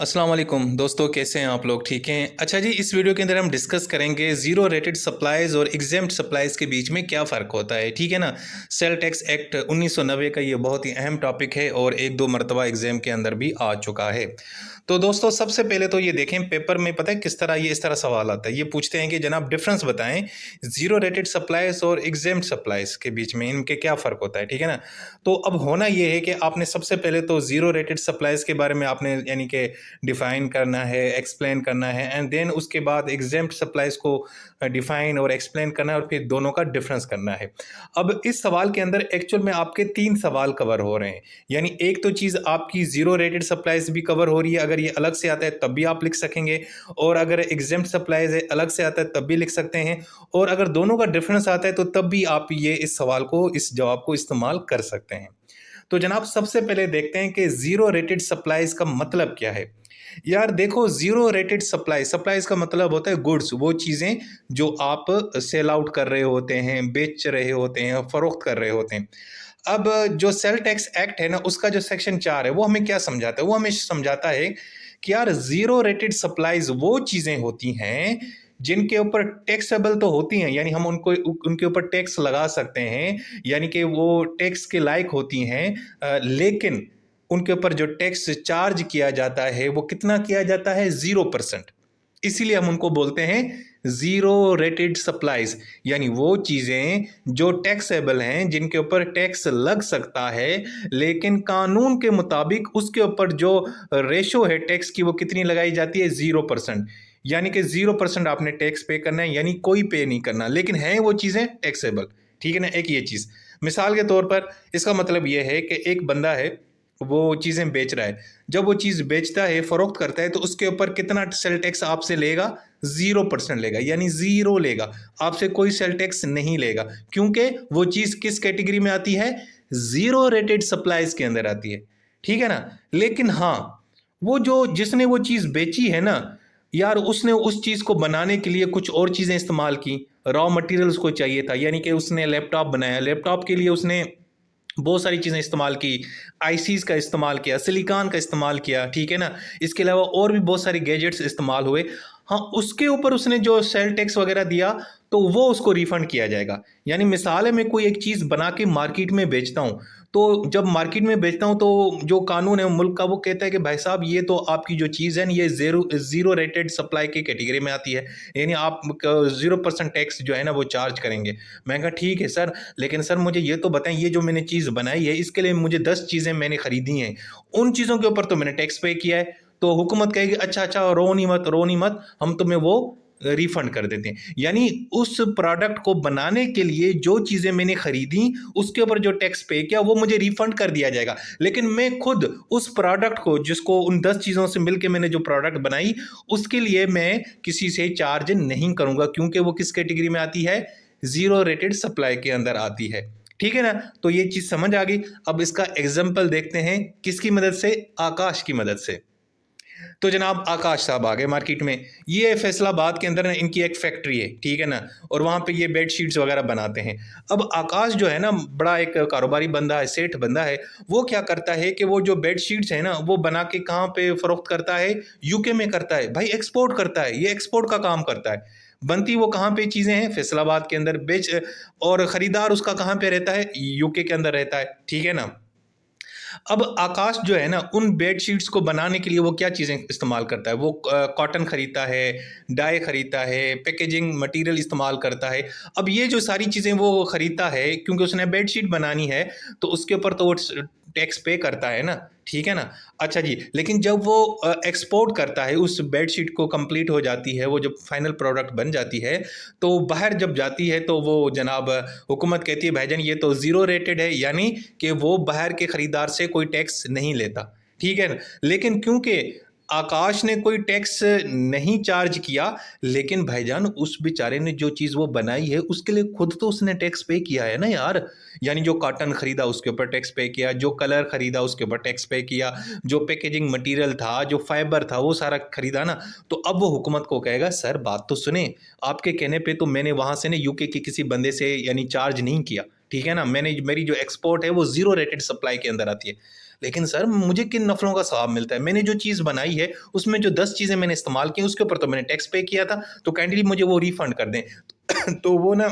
अस्सलाम वालेकुम दोस्तों, कैसे हैं आप लोग? ठीक हैं? अच्छा जी, इस वीडियो के अंदर हम डिस्कस करेंगे ज़ीरो रेटेड सप्लाईज़ और एग्जेम्प्ट सप्लाईज़ के बीच में क्या फ़र्क होता है, ठीक है ना? सेल टैक्स एक्ट 1990 का ये बहुत ही अहम टॉपिक है और एक दो मरतबा एग्ज़ाम के अंदर भी आ चुका है। तो दोस्तों, सबसे पहले तो ये देखें, पेपर में पता है किस तरह ये इस तरह सवाल आता है। ये पूछते हैं कि जनाब डिफरेंस बताएं ज़ीरो रेटेड सप्लाईज़ और एग्जेम्प्ट सप्लाईज़ के बीच में इनके क्या फ़र्क होता है, ठीक है ना? तो अब होना ये है कि आपने सबसे पहले तो ज़ीरो रेटेड सप्लाईज़ के बारे में आपने यानी कि डिफ़ाइन करना है, एक्सप्लेन करना है एंड देन उसके बाद एग्जेम्प्ट सप्लाईज़ को डिफ़ाइन और एक्सप्लेन करना है और फिर दोनों का डिफरेंस करना है। अब इस सवाल के अंदर एक्चुअल में आपके 3 सवाल कवर हो रहे हैं। यानी एक तो चीज़ आपकी ज़ीरो रेटेड सप्लाईज़ भी कवर हो रही है, अगर ये अलग से आता है तब भी आप लिख सकेंगे, और अगर एग्जेम्प्ट सप्लाईज़ है अलग से आता है तब भी लिख सकते हैं, और अगर दोनों का डिफरेंस आता है तो तब भी आप ये इस सवाल को, इस जवाब को इस्तेमाल कर सकते हैं। तो जनाब सबसे पहले देखते हैं कि ज़ीरो रेटेड सप्लाईज़ का मतलब क्या है। यार देखो, ज़ीरो रेटेड सप्लाईज़ का मतलब होता है गुड्स, वो चीज़ें जो आप सेल आउट कर रहे होते हैं, बेच रहे होते हैं, फ़रोख्त कर रहे होते हैं। अब जो सेल टैक्स एक्ट है ना, उसका जो सेक्शन 4 है वो हमें क्या समझाता है? वो हमें समझाता है कि यार ज़ीरो रेटेड सप्लाईज़ वो चीज़ें होती हैं जिनके ऊपर टैक्सेबल तो होती हैं, यानी हम उनको उनके ऊपर टैक्स लगा सकते हैं, यानी कि वो टैक्स के लायक होती हैं, लेकिन उनके ऊपर जो टैक्स चार्ज किया जाता है वो कितना किया जाता है? 0%। इसीलिए हम उनको बोलते हैं ज़ीरो रेटेड सप्लाईज़, यानी वो चीज़ें जो टैक्सेबल हैं, जिनके ऊपर टैक्स लग सकता है, लेकिन कानून के मुताबिक उसके ऊपर जो रेशो है टैक्स की वो कितनी लगाई जाती है? 0%। यानी कि 0% आपने टैक्स पे करना है, यानी कोई पे नहीं करना, लेकिन हैं वो चीज़ें टैक्सेबल, ठीक है ना? एक ये चीज़। मिसाल के तौर पर इसका मतलब ये है कि एक बंदा है, वो चीज़ें बेच रहा है। जब वो चीज़ बेचता है, फ़रोख्त करता है, तो उसके ऊपर कितना सेल टैक्स आपसे लेगा? 0% लेगा, यानी ज़ीरो लेगा। आपसे कोई सेल टैक्स नहीं लेगा, क्योंकि वो चीज़ किस कैटेगरी में आती है? ज़ीरो रेटेड सप्लाईज़ के अंदर आती है, ठीक है ना? लेकिन हाँ, वो जो जिसने वो चीज़ बेची है ना, यार उसने उस चीज़ को बनाने के लिए कुछ और चीज़ें इस्तेमाल की। रॉ मटेरियल उसको चाहिए था, यानी कि उसने लैपटॉप बनाया, लैपटॉप के लिए उसने बहुत सारी चीज़ें इस्तेमाल की, आईसीज़ का इस्तेमाल किया, सिलिकॉन का इस्तेमाल किया, ठीक है ना? इसके अलावा और भी बहुत सारे गैजेट्स इस्तेमाल हुए। हाँ, उसके ऊपर उसने जो सेल टैक्स वगैरह दिया, तो वो उसको रिफ़ंड किया जाएगा। यानी मिसाल है, मैं कोई एक चीज़ बना के मार्केट में बेचता हूँ, तो जब मार्केट में बेचता हूँ तो जो कानून है मुल्क का वो कहता है कि भाई साहब, ये तो आपकी जो चीज़ है ना, ये ज़ीरो रेटेड सप्लाई की कैटेगरी में आती है, यानी आप क 0% टैक्स जो है ना वो चार्ज करेंगे। मैं कहा ठीक है सर, लेकिन सर मुझे ये तो बताएं, ये जो मैंने चीज़ बनाई है इसके लिए मुझे 10 चीज़ें मैंने खरीदी हैं, उन चीज़ों के ऊपर तो मैंने टैक्स पे किया है। तो हुकूमत कहेगी अच्छा अच्छा, रो नहीं मत, हम तुम्हें वो रिफंड कर देते हैं। यानी उस प्रोडक्ट को बनाने के लिए जो चीज़ें मैंने खरीदी, उसके ऊपर जो टैक्स पे किया वो मुझे रिफंड कर दिया जाएगा, लेकिन मैं खुद उस प्रोडक्ट को, जिसको उन 10 चीज़ों से मिलकर मैंने जो प्रोडक्ट बनाई, उसके लिए मैं किसी से चार्ज नहीं करूंगा, क्योंकि वो किस कैटेगरी में आती है? ज़ीरो रेटेड सप्लाई के अंदर आती है, ठीक है ना? तो ये चीज़ समझ आ गई। अब इसका एग्जाम्पल देखते हैं, किसकी मदद से? आकाश की मदद से। तो जनाब आकाश साहब आ गए मार्केट में। ये फैसलाबाद के अंदर ना इनकी एक फैक्ट्री है, ठीक है ना? और वहाँ पे ये बेड शीट्स वगैरह बनाते हैं। अब आकाश जो है ना, बड़ा एक कारोबारी बंदा है, सेठ बंदा है। वो क्या करता है कि वो जो बेड शीट्स है ना, वो बना के कहाँ पे फ़रोख्त करता है? यूके में करता है भाई, एक्सपोर्ट करता है, ये एक्सपोर्ट का काम करता है। बनती वो कहाँ पे चीज़ें हैं? फैसलाबाद के अंदर। और ख़रीदार उसका कहाँ पे रहता है? यूके के अंदर रहता है, ठीक है ना? अब आकाश जो है ना, उन बेडशीट्स को बनाने के लिए वो क्या चीज़ें इस्तेमाल करता है? वो कॉटन खरीदता है, डाई खरीदता है, पैकेजिंग मटेरियल इस्तेमाल करता है। अब ये जो सारी चीज़ें वो खरीदता है, क्योंकि उसने बेडशीट बनानी है, तो उसके ऊपर तो वो टैक्स पे करता है ना, ठीक है ना? अच्छा जी, लेकिन जब वो एक्सपोर्ट करता है, उस बेडशीट को कंप्लीट हो जाती है, वो जब फाइनल प्रोडक्ट बन जाती है, तो बाहर जब जाती है तो वो जनाब हुकूमत कहती है भाईजान ये तो ज़ीरो रेटेड है, यानी कि वो बाहर के ख़रीदार से कोई टैक्स नहीं लेता, ठीक है ना? लेकिन क्योंकि आकाश ने कोई टैक्स नहीं चार्ज किया, लेकिन भाईजान उस बेचारे ने जो चीज़ वो बनाई है उसके लिए खुद तो उसने टैक्स पे किया है ना यार। यानी जो कॉटन खरीदा उसके ऊपर टैक्स पे किया, जो कलर खरीदा उसके ऊपर टैक्स पे किया, जो पैकेजिंग मटेरियल था, जो फाइबर था, वो सारा खरीदा ना। तो अब वो हुकूमत को कहेगा सर बात तो सुने, आपके कहने पे तो मैंने वहाँ से ना यूके के किसी बंदे से यानी चार्ज नहीं किया, ठीक है ना? मैंने, मेरी जो एक्सपोर्ट है वो ज़ीरो रेटेड सप्लाई के अंदर आती है। लेकिन सर मुझे किन नफ़लों का सवाब मिलता है? मैंने जो चीज़ बनाई है उसमें जो 10 चीज़ें मैंने इस्तेमाल की उसके ऊपर तो मैंने टैक्स पे किया था, तो काइंडली मुझे वो रिफ़ंड कर दें। तो वो ना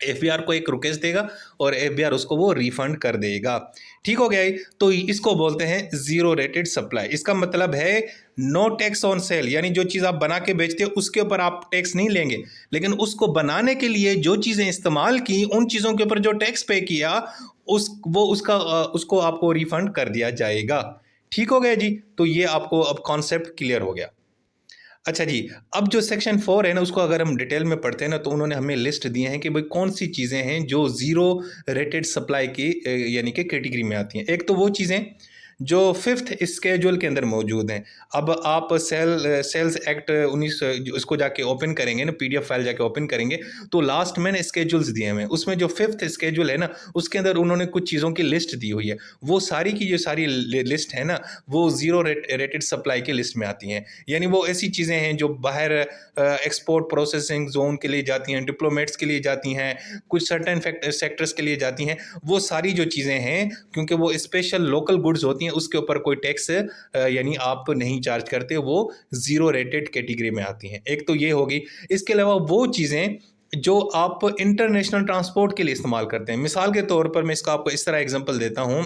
एफबीआर को एक रुकेस देगा और एफबीआर उसको वो रिफंड कर देगा। ठीक हो गया ये? तो इसको बोलते हैं ज़ीरो रेटेड सप्लाई। इसका मतलब है नो टैक्स ऑन सेल, यानी जो चीज़ आप बना के बेचते हो उसके ऊपर आप टैक्स नहीं लेंगे, लेकिन उसको बनाने के लिए जो चीज़ें इस्तेमाल की उन चीज़ों के ऊपर जो टैक्स पे किया उसको आपको रिफंड कर दिया जाएगा। ठीक हो गया जी? तो ये आपको अब कॉन्सेप्ट क्लियर हो गया। अच्छा जी, अब जो सेक्शन 4 है ना उसको अगर हम डिटेल में पढ़ते हैं ना तो उन्होंने हमें लिस्ट दिए हैं कि भाई कौन सी चीज़ें हैं जो ज़ीरो रेटेड सप्लाई की यानी कि कैटेगरी में आती हैं। एक तो वो चीज़ें जो 5th स्केड्यूल के अंदर मौजूद हैं। अब आप सेल्स एक्ट 19 उसको जाके ओपन करेंगे ना, पीडीएफ फाइल जाके ओपन करेंगे तो लास्ट में ना स्केड्यूल्स दिए हुए हैं। उसमें जो 5th स्केड्यूल है ना उसके अंदर उन्होंने कुछ चीज़ों की लिस्ट दी हुई है। वो सारी की जो सारी लिस्ट है ना वो ज़ीरो रेटेड सप्लाई की लिस्ट में आती हैं। यानी वो ऐसी चीज़ें हैं जो बाहर एक्सपोर्ट प्रोसेसिंग जोन के लिए जाती हैं, डिप्लोमेट्स के लिए जाती हैं, कुछ सर्टेन सेक्टर्स के लिए जाती हैं। वो सारी जो चीज़ें हैं क्योंकि वो स्पेशल लोकल गुड्स होती हैं उसके ऊपर कोई टैक्स यानी आप नहीं चार्ज करते, वो ज़ीरो रेटेड कैटेगरी में आती हैं। एक तो ये होगी। इसके अलावा वो चीज़ें जो आप इंटरनेशनल ट्रांसपोर्ट के लिए इस्तेमाल करते हैं। मिसाल के तौर पर मैं इसका आपको इस तरह एग्जांपल देता हूँ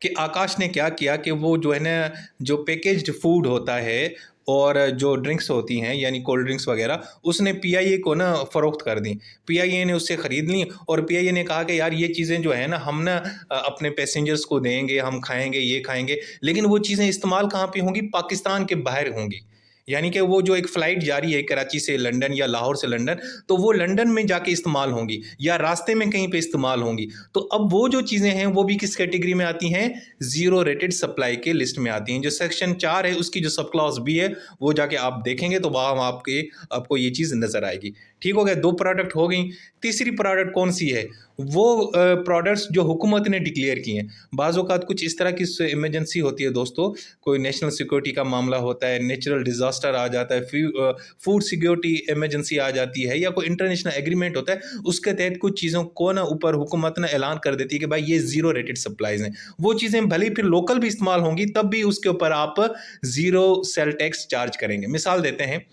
कि आकाश ने क्या किया कि वो जो है ना जो पैकेज्ड फूड होता है और जो ड्रिंक्स होती हैं यानी कोल्ड ड्रिंक्स वगैरह उसने पीआईए को ना फ़रोख्त कर दी। पीआईए ने उससे ख़रीद ली और पीआईए ने कहा कि यार ये चीज़ें जो है ना हम ना अपने पैसेंजर्स को देंगे, हम खाएँगे, ये खाएँगे, लेकिन वो चीज़ें इस्तेमाल कहाँ पे होंगी? पाकिस्तान के बाहर होंगी। यानी कि वो जो एक फ़्लाइट जा रही है कराची से लंदन या लाहौर से लंदन, तो वो लंदन में जाके इस्तेमाल होंगी या रास्ते में कहीं पे इस्तेमाल होंगी। तो अब वो जो चीज़ें हैं वो भी किस कैटेगरी में आती हैं? ज़ीरो रेटेड सप्लाई के लिस्ट में आती हैं। जो सेक्शन 4 है उसकी जो सब क्लॉज़ बी है वो जाके आप देखेंगे तो वहाँ आपको ये चीज़ नज़र आएगी। ठीक हो गया? 2 प्रोडक्ट हो गई। तीसरी प्रोडक्ट कौन-सी है? वो प्रोडक्ट्स जो हुकूमत ने डिक्लेयर किए हैं। बाज़ औक़ात कुछ इस तरह की इमरजेंसी होती है दोस्तों, कोई नेशनल सिक्योरिटी का मामला होता है, नेचुरल डिज़ास्टर आ जाता है, फूड सिक्योरिटी इमरजेंसी आ जाती है या कोई इंटरनेशनल एग्रीमेंट होता है, उसके तहत कुछ चीज़ों को ना ऊपर हुकूमत ना ऐलान कर देती है कि भाई ये ज़ीरो रेटेड सप्लाइज़ हैं। वो चीज़ें भले ही फिर लोकल भी इस्तेमाल होंगी तब भी उसके ऊपर आप ज़ीरो सेल टैक्स चार्ज करेंगे। मिसाल देते हैं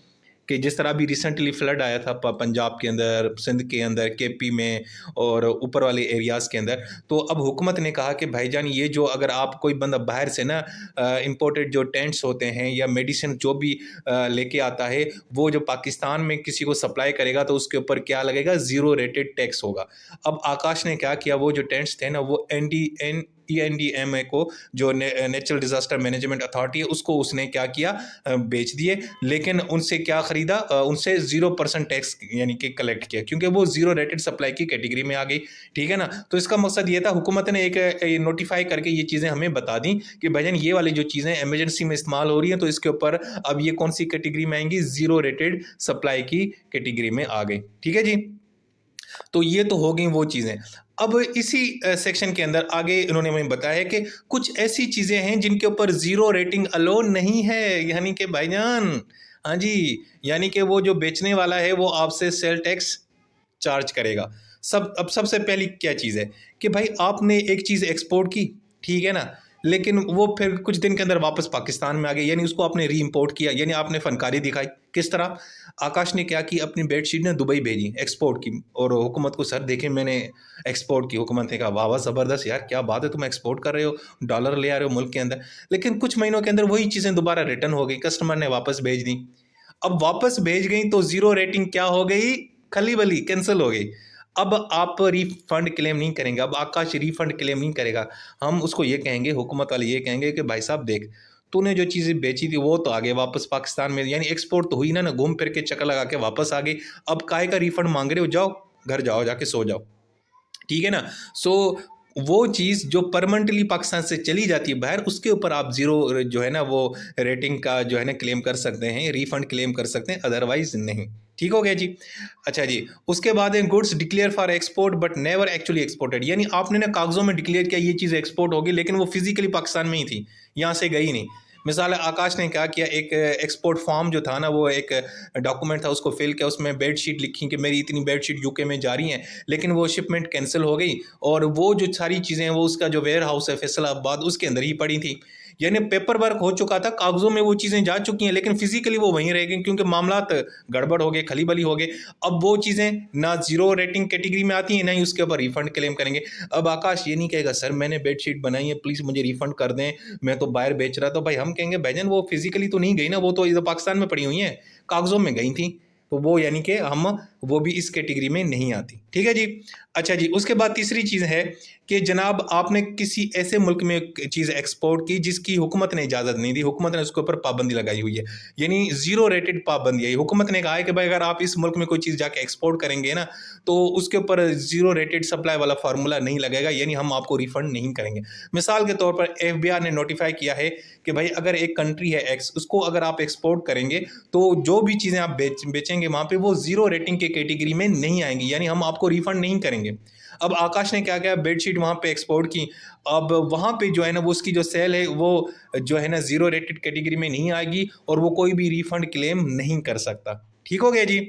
कि जिस तरह अभी रिसेंटली फ्लड आया था पंजाब के अंदर, सिंध के अंदर, केपी में और ऊपर वाले एरियाज़ के अंदर, तो अब हुकूमत ने कहा कि भाईजान ये जो अगर आप कोई बंदा बाहर से ना इंपोर्टेड जो टेंट्स होते हैं या मेडिसिन जो भी लेके आता है, वो जो पाकिस्तान में किसी को सप्लाई करेगा तो उसके ऊपर क्या लगेगा? ज़ीरो रेटेड टैक्स होगा। अब आकाश ने क्या किया, वो जो टेंट्स थे ना वो एनडीएमए को जो नेचुरल डिज़ास्टर मैनेजमेंट अथॉरिटी है उसको उसने क्या किया? बेच दिए। लेकिन उनसे क्या ख़रीदा? उनसे 0% टैक्स यानी कि कलेक्ट किया क्योंकि वो ज़ीरो रेटेड सप्लाई की कैटेगरी में आ गई। ठीक है ना? तो इसका मकसद ये था हुकूमत ने एक नोटिफ़ाई करके ये चीज़ें हमें बता दी कि भाईजान ये वाली जो चीज़ें इमरजेंसी में इस्तेमाल हो रही हैं तो इसके ऊपर अब ये कौन-सी कैटेगरी में आएँगी? ज़ीरो रेटेड सप्लाई की कैटेगरी में आ गई। ठीक है जी? तो ये तो हो गई वो चीज़ें। अब इसी सेक्शन के अंदर आगे इन्होंने हमें बताया कि कुछ ऐसी चीज़ें हैं जिनके ऊपर ज़ीरो रेटिंग अलोन नहीं है, यानी कि भाईजान हाँ जी, यानी कि वो जो बेचने वाला है वो आपसे सेल टैक्स चार्ज करेगा। अब सबसे पहली क्या चीज़ है कि भाई आपने एक चीज़ एक्सपोर्ट की, ठीक है ना? लेकिन वो फिर कुछ दिन के अंदर वापस पाकिस्तान में आ गई, यानी उसको आपने री इम्पोर्ट किया, यानी आपने फ़नकारी दिखाई। किस तरह? आकाश ने क्या की, अपनी बेडशीट ने दुबई भेजी एक्सपोर्ट की और हुकूमत को, सर देखें मैंने एक्सपोर्ट की। हुकूमत ने कहा वाह वाह ज़बरदस्त यार, क्या बात है, तुम एक्सपोर्ट कर रहे हो, डॉलर ले आ रहे हो मुल्क के अंदर। लेकिन कुछ महीनों के अंदर वही चीज़ें दोबारा रिटर्न हो गई, कस्टमर ने वापस भेज दी। अब वापस भेज गई तो ज़ीरो रेटिंग क्या हो गई? खली बली कैंसिल हो गई। अब आप रिफंड क्लेम नहीं करेंगे, अब आकाश रिफंड क्लेम नहीं करेगा। हम उसको ये कहेंगे, हुकूमत वाले ये कहेंगे कि भाई साहब देख, तूने जो चीज़ें बेची थी वो तो आ गई वापस पाकिस्तान में, यानी एक्सपोर्ट तो हुई ना, घूम फिर के चक्कर लगा के वापस आ गई। अब काहे का रिफंड मांग रहे हो? जाओ घर जाओ, जाके सो जाओ। ठीक है ना? सो वो चीज़ जो परमानेंटली पाकिस्तान से चली जाती है बाहर, उसके ऊपर आप ज़ीरो जो है ना वो रेटिंग का जो है ना क्लेम कर सकते हैं, रिफंड क्लेम कर सकते हैं, अदरवाइज़ नहीं। ठीक हो गया जी? अच्छा जी, उसके बाद है goods declare for export but never actually exported, यानी आपने ना कागज़ों में डिक्लेयर किया ये चीज़ एक्सपोर्ट होगी लेकिन वो फिज़िकली पाकिस्तान में ही थी, यहाँ से गई नहीं। मिसाल है, आकाश ने क्या किया, एक एक्सपोर्ट फॉर्म जो था ना, वो एक डॉक्यूमेंट था, उसको फिल किया, उसमें बेडशीट लिखी कि मेरी इतनी बेडशीट यूके में जा रही हैं, लेकिन वो शिपमेंट कैंसिल हो गई और वो जो सारी चीज़ें हैं वो उसका जो वेयर हाउस है फैसलाबाद उसके अंदर ही पड़ी थी। यानी पेपर वर्क हो चुका था, कागजों में वो चीज़ें जा चुकी हैं, लेकिन फिजिकली वो वहीं रह गई क्योंकि मामलात गड़बड़ हो गए, खली बली हो गए। अब वो चीज़ें ना जीरो रेटिंग कैटेगरी में आती हैं, ना ही उसके ऊपर रिफंड क्लेम करेंगे। अब आकाश ये नहीं कहेगा सर मैंने बेडशीट बनाई है, प्लीज़ मुझे रिफंड कर दें, मैं तो बाहर बेच रहा था। भाई हम कहेंगे भाईजान वो फिजिकली तो नहीं गई ना, वो तो इधर पाकिस्तान में पड़ी हुई हैं, कागजों में गई थी, तो वो यानी कि हम वो भी इस कैटेगरी में नहीं आती। ठीक है जी। अच्छा जी, उसके बाद तीसरी चीज़ है कि जनाब आपने किसी ऐसे मुल्क में चीज़ एक्सपोर्ट की जिसकी हुकूमत ने इजाज़त नहीं दी, हुकूमत ने उसके ऊपर पाबंदी लगाई हुई है, यानी ज़ीरो रेटेड पाबंदी है। हुकूमत ने कहा है कि भाई अगर आप इस मुल्क में कोई चीज़ जाके एक्सपोर्ट करेंगे ना, तो उसके ऊपर ज़ीरो रेटेड सप्लाई वाला फार्मूला नहीं लगेगा, यानी हम आपको रिफ़ंड नहीं करेंगे। मिसाल के तौर पर एफबीआई ने नोटिफाई किया है कि भाई अगर एक कंट्री है एक्स, उसको अगर आप एक्सपोर्ट करेंगे तो जो भी चीज़ें आप बेचेंगे वहाँ पे वो ज़ीरो रेटिंग के कैटेगरी में नहीं आएंगी, यानी हम आपको रिफ़ंड नहीं करेंगे। अब आकाश ने क्या किया, बेडशीट वहाँ पे एक्सपोर्ट की। अब वहाँ पे जो है ना, वो उसकी जो सेल है वो जो है ना ज़ीरो रेटेड कैटेगरी में नहीं आएगी और वो कोई भी रिफ़ंड क्लेम नहीं कर सकता। ठीक हो गया जी।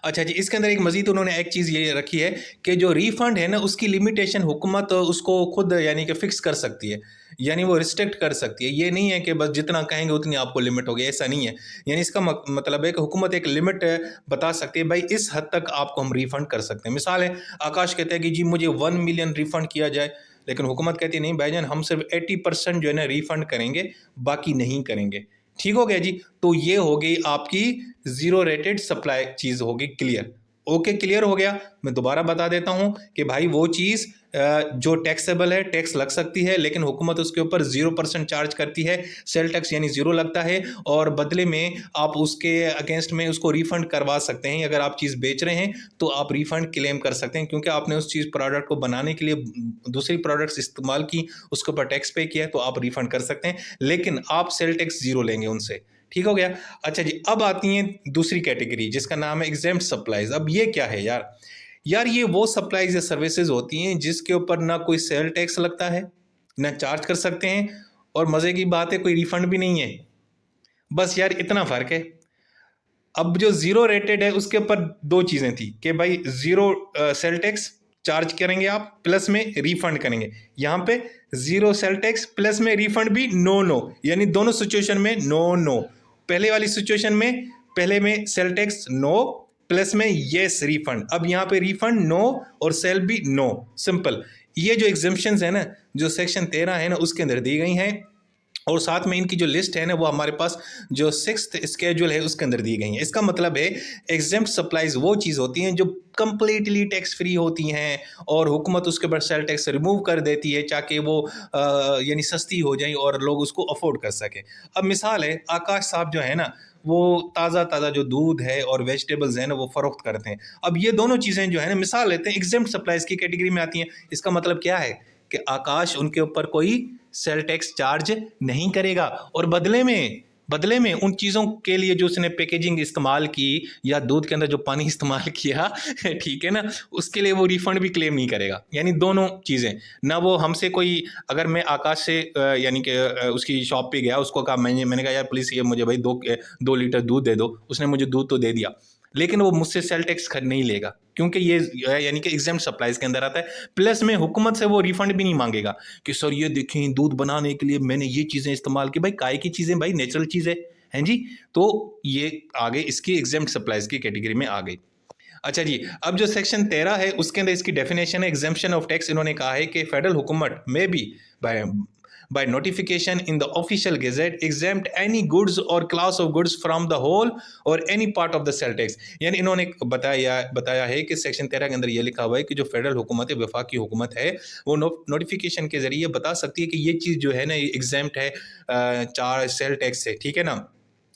अच्छा जी, इसके अंदर एक मज़ीद उन्होंने एक चीज़ ये रखी है कि जो रिफ़ंड है ना, उसकी लिमिटेशन हुकूमत उसको खुद यानी कि फ़िक्स कर सकती है, यानी वो रिस्ट्रिक्ट कर सकती है। ये नहीं है कि बस जितना कहेंगे उतनी आपको लिमिट होगी, ऐसा नहीं है। यानी इसका मतलब है कि हुकूमत एक लिमिट बता सकती है, भाई इस हद तक आपको हम रिफ़ंड कर सकते हैं। मिसाल है, आकाश कहता है कि जी मुझे 1 मिलियन रिफ़ंड किया जाए, लेकिन हुकूमत कहती है नहीं भाईजान हम सिर्फ 80% जो है ना रिफ़ंड करेंगे, बाकी नहीं करेंगे। ठीक हो गया जी। तो ये हो गई आपकी ज़ीरो रेटेड सप्लाई चीज़ होगी क्लियर। ओके, क्लियर हो गया। मैं दोबारा बता देता हूँ कि भाई वो चीज़ जो टैक्सेबल है, टैक्स लग सकती है, लेकिन हुकूमत उसके ऊपर 0% चार्ज करती है, सेल टैक्स यानी ज़ीरो लगता है, और बदले में आप उसके अगेंस्ट में उसको रिफ़ंड करवा सकते हैं। अगर आप चीज़ बेच रहे हैं तो आप रिफ़ंड क्लेम कर सकते हैं, क्योंकि आपने उस चीज़ प्रोडक्ट को बनाने के लिए दूसरी प्रोडक्ट्स इस्तेमाल की, उसके ऊपर टैक्स पे किया, तो आप रिफ़ंड कर सकते हैं, लेकिन आप सेल टैक्स ज़ीरो लेंगे उनसे। ठीक हो गया। अच्छा जी, अब आती है दूसरी कैटेगरी जिसका नाम है एग्जेम्प्ट सप्लाईज। अब ये क्या है यार? यार ये वो सप्लाईज या सर्विसेज होती हैं जिसके ऊपर ना कोई सेल टैक्स लगता है, ना चार्ज कर सकते हैं, और मज़े की बात है कोई रिफंड भी नहीं है। बस यार इतना फ़र्क है। अब जो ज़ीरो रेटेड है उसके ऊपर दो चीज़ें थी कि भाई ज़ीरो सेल टैक्स चार्ज करेंगे आप, प्लस में रिफंड करेंगे। यहाँ पे ज़ीरो सेल टैक्स प्लस में रिफंड भी नो नो, यानी दोनों सिचुएशन में नो नो। पहले वाली सिचुएशन में पहले में सेल टैक्स नो, प्लस में येस रिफंड। अब यहाँ पे रिफंड नो और सेल भी नो, सिंपल। ये जो एग्जेम्पशंस है ना, जो सेक्शन 13 है ना उसके अंदर दी गई हैं, और साथ में इनकी जो लिस्ट है ना वो हमारे पास जो 6th स्केड्यूल है उसके अंदर दी गई है। इसका मतलब है एग्जेम्प्ट सप्लाईज वो चीज़ होती हैं जो कंप्लीटली टैक्स फ्री होती हैं, और हुकूमत उसके ऊपर सेल टैक्स रिमूव कर देती है ताकि वो यानी सस्ती हो जाए और लोग उसको अफोर्ड कर सकें। अब मिसाल है, आकाश साहब जो है ना वो ताज़ा ताज़ा जो दूध है और वेजिटेबल्स हैं ना वो फ़रोख्त करते हैं। अब ये दोनों चीज़ें जो है ना, मिसाल लेते हैं, एग्जेम्प्ट सप्लाईज की कैटेगरी में आती हैं। इसका मतलब क्या है कि आकाश उनके ऊपर कोई सेल टैक्स चार्ज नहीं करेगा, और बदले में उन चीज़ों के लिए जो उसने पैकेजिंग इस्तेमाल की या दूध के अंदर जो पानी इस्तेमाल किया ठीक है ना, उसके लिए वो रिफंड भी क्लेम नहीं करेगा। यानी दोनों चीज़ें, ना वो हमसे कोई, अगर मैं आकाश से यानी कि उसकी शॉप पे गया, उसको कहा, मैंने कहा यार प्लीज़ ये मुझे भाई 2 लीटर दूध दे दो, उसने मुझे दूध तो दे दिया, लेकिन वो मुझसे सेल टैक्स नहीं लेगा, क्योंकि ये यानी कि एग्जेम्प्ट सप्लाईज के अंदर आता है। प्लस में हुकूमत से वो रिफंड भी नहीं मांगेगा कि सर ये देखें दूध बनाने के लिए मैंने ये चीज़ें इस्तेमाल की। भाई काय की चीज़ें, भाई नेचुरल चीज़ है जी। तो ये आगे इसकी एग्जेम्प्ट सप्लाईज की कैटेगरी में आ गई। अच्छा जी, अब जो सेक्शन 13 है उसके अंदर इसकी डेफिनेशन है एग्जेम्पशन ऑफ टैक्स। इन्होंने कहा है कि फेडरल हुकूमत में भी by notification in the official gazette exempt any goods or class of goods from the whole or any part of the sale tax। यानी इन्होंने बताया है कि सेक्शन 13 के अंदर ये लिखा हुआ है कि जो फेडरल हुकूमत है, वफाकी हुकूमत है, वो नोटिफिकेशन के जरिए बता सकती है कि ये चीज़ जो है ना ये एग्जेम्प्ट है चार सेल टैक्स से। ठीक है ना,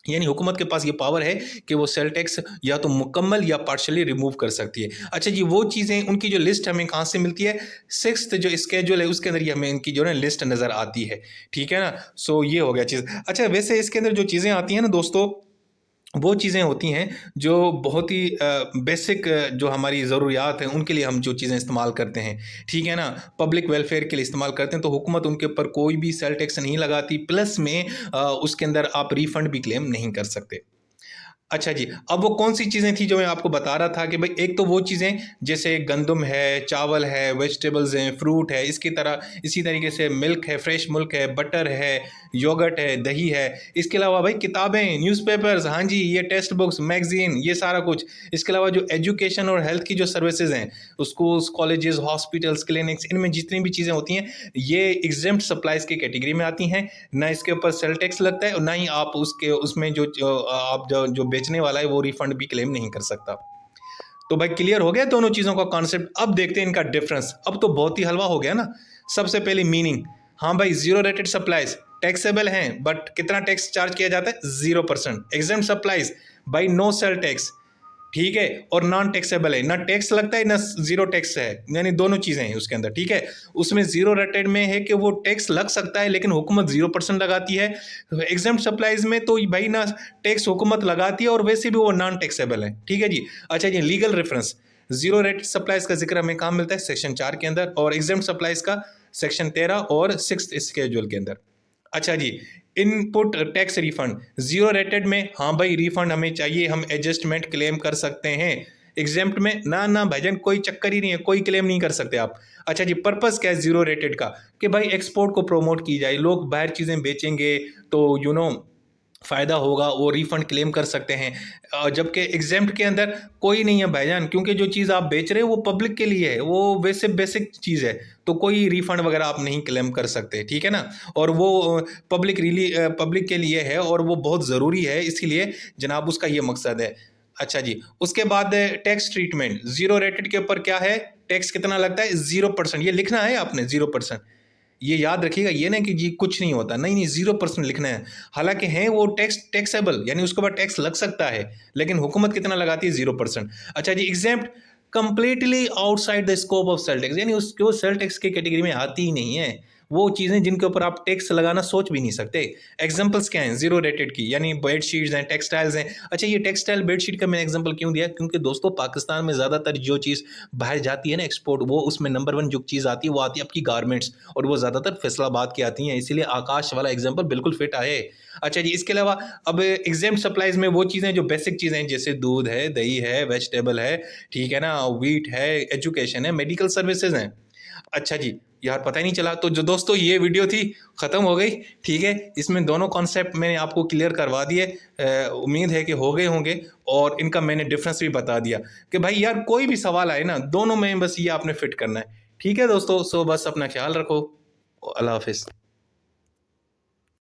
यानी हुकूमत के पास ये पावर है कि वो सेल टैक्स या तो मुकम्मल या पार्शली रिमूव कर सकती है। अच्छा जी, वो चीज़ें उनकी जो लिस्ट हमें कहाँ से मिलती है? 6th जो स्केड्यूल है उसके अंदर ये हमें इनकी जो है लिस्ट नज़र आती है। ठीक है ना, सो ये हो गया चीज़। अच्छा, वैसे इसके अंदर जो चीज़ें आती हैं ना दोस्तों, वो चीज़ें होती हैं जो बहुत ही बेसिक जो हमारी ज़रूरियात हैं उनके लिए हम जो चीज़ें इस्तेमाल करते हैं, ठीक है ना? पब्लिक वेलफेयर के लिए इस्तेमाल करते हैं तो हुकूमत उनके ऊपर कोई भी सेल टैक्स नहीं लगाती, प्लस में उसके अंदर आप रिफ़ंड भी क्लेम नहीं कर सकते। अच्छा जी, अब वो कौन-सी चीज़ें थी जो मैं आपको बता रहा था कि भई एक तो वो चीज़ें जैसे गंदम है, चावल है, वेजिटेबल्स हैं, फ्रूट है, इसी तरीके से मिल्क है, फ्रेश मिल्क है, बटर है, योगर्ट है, दही है। इसके अलावा भाई किताबें, न्यूज़पेपर्स, हाँ जी, ये टेक्स्ट बुक्स, मैगज़ीन, ये सारा कुछ। इसके अलावा जो एजुकेशन और हेल्थ की जो सर्विसेज़ हैं, स्कूल्स, कॉलेजेस, हॉस्पिटल्स, क्लिनिक्स, इनमें जितनी भी चीज़ें होती हैं, ये एग्ज़ेम्प्ट सप्लाइज़ की कैटेगरी में आती हैं। ना इसके ऊपर सेल टैक्स लगता है और ना ही आप उसके उसमें जो बेचने वाला है वो रिफंड भी क्लेम नहीं कर सकता। तो भाई क्लियर हो गया दोनों चीज़ों का कॉन्सेप्ट। अब देखते हैं इनका डिफरेंस। अब तो बहुत ही हलवा हो गया ना। सबसे पहले मीनिंग, हाँ भाई जीरो रेटेड सप्लाईज टैक्सेबल हैं, बट कितना टैक्स चार्ज किया जाता है? 0%। Exempt supplies by no sale tax, ठीक है, और नॉन टैक्सेबल है, ना टैक्स लगता है ना जीरो टैक्स है, यानी दोनों चीजें हैं उसके अंदर, ठीक है। उसमें जीरो रेटेड में है कि वो टैक्स लग सकता है लेकिन हुकूमत 0% लगाती है। एग्जाम सप्लाईज में तो भाई ना टैक्स हुकूमत लगाती है और वैसे भी वो नॉन टैक्सेबल है, ठीक है जी। अच्छा जी, legal reference, zero rate supplies का जिक्र हमें कहाँ मिलता है? सेक्शन 4 के अंदर, और एग्जाम सप्लाईज का सेक्शन 13 और 6 स्केड्यूल के अंदर। अच्छा जी, input tax refund zero rated में, हाँ भाई रिफंड हमें चाहिए, हम एडजस्टमेंट क्लेम कर सकते हैं। एग्जेम्प्ट में ना ना भाईजान, कोई चक्कर ही नहीं है, कोई क्लेम नहीं कर सकते आप। अच्छा जी, पर्पस क्या है जीरो रेटेड का? कि भाई एक्सपोर्ट को प्रमोट की जाए, लोग बाहर चीज़ें बेचेंगे तो फ़ायदा होगा, वो रिफ़ंड क्लेम कर सकते हैं। जबकि एग्ज़ेम्प्ट के अंदर कोई नहीं है भाईजान, क्योंकि जो चीज़ आप बेच रहे हो वो पब्लिक के लिए है, वो वैसे बेसिक चीज़ है, तो कोई रिफ़ंड वगैरह आप नहीं क्लेम कर सकते, ठीक है ना? और वो पब्लिक के लिए है और वो बहुत ज़रूरी है, इसीलिए जनाब उसका ये मकसद है। अच्छा जी, उसके बाद टैक्स ट्रीटमेंट, ज़ीरो रेटेड के ऊपर क्या है? टैक्स कितना लगता है? 0%। ये लिखना है आपने 0%। ये याद रखिएगा, ये ना कि जी कुछ नहीं होता, नहीं नहीं, 0% लिखना है। हालांकि है वो टैक्सेबल, यानी उसके बाद टैक्स लग सकता है, लेकिन हुकूमत कितना लगाती है? 0%। अच्छा जी, exempt completely outside the scope of sale tax, यानी उसके वो सेल टैक्स की कैटेगरी में आती ही नहीं है। वो चीज़ें जिनके ऊपर आप टैक्स लगाना सोच भी नहीं सकते। एग्जाम्पल्स क्या हैं जीरो रेटेड की? यानी बेड शीट्स हैं, टेक्सटाइल्स हैं। अच्छा, ये टेक्सटाइल बेड शीट का मैंने एग्जाम्पल क्यों दिया? क्योंकि दोस्तों पाकिस्तान में ज़्यादातर जो चीज़ बाहर जाती है ना एक्सपोर्ट, वो उसमें नंबर 1 जो चीज़ आती है वो आती है आपकी गारमेंट्स, और वो ज़्यादातर फैसलाबाद की आती हैं, इसीलिए आकाश वाला एग्जाम्पल बिल्कुल फिट आए। अच्छा जी, इसके अलावा अब एग्जेम्प्ट सप्लाईज में वो चीज़ें जो बेसिक चीज़ें हैं, जैसे दूध है, दही है, वेजिटेबल है, ठीक है ना, व्हीट है, एजुकेशन है, मेडिकल सर्विसेज हैं। अच्छा जी, यार पता ही नहीं चला। तो जो दोस्तों ये वीडियो थी ख़त्म हो गई, ठीक है। इसमें दोनों कॉन्सेप्ट मैंने आपको क्लियर करवा दिए। उम्मीद है कि हो गए होंगे, और इनका मैंने डिफरेंस भी बता दिया कि भाई यार कोई भी सवाल आए ना, दोनों में बस ये आपने फिट करना है, ठीक है दोस्तों। सो बस अपना ख्याल रखो। अल्लाह हाफिज़।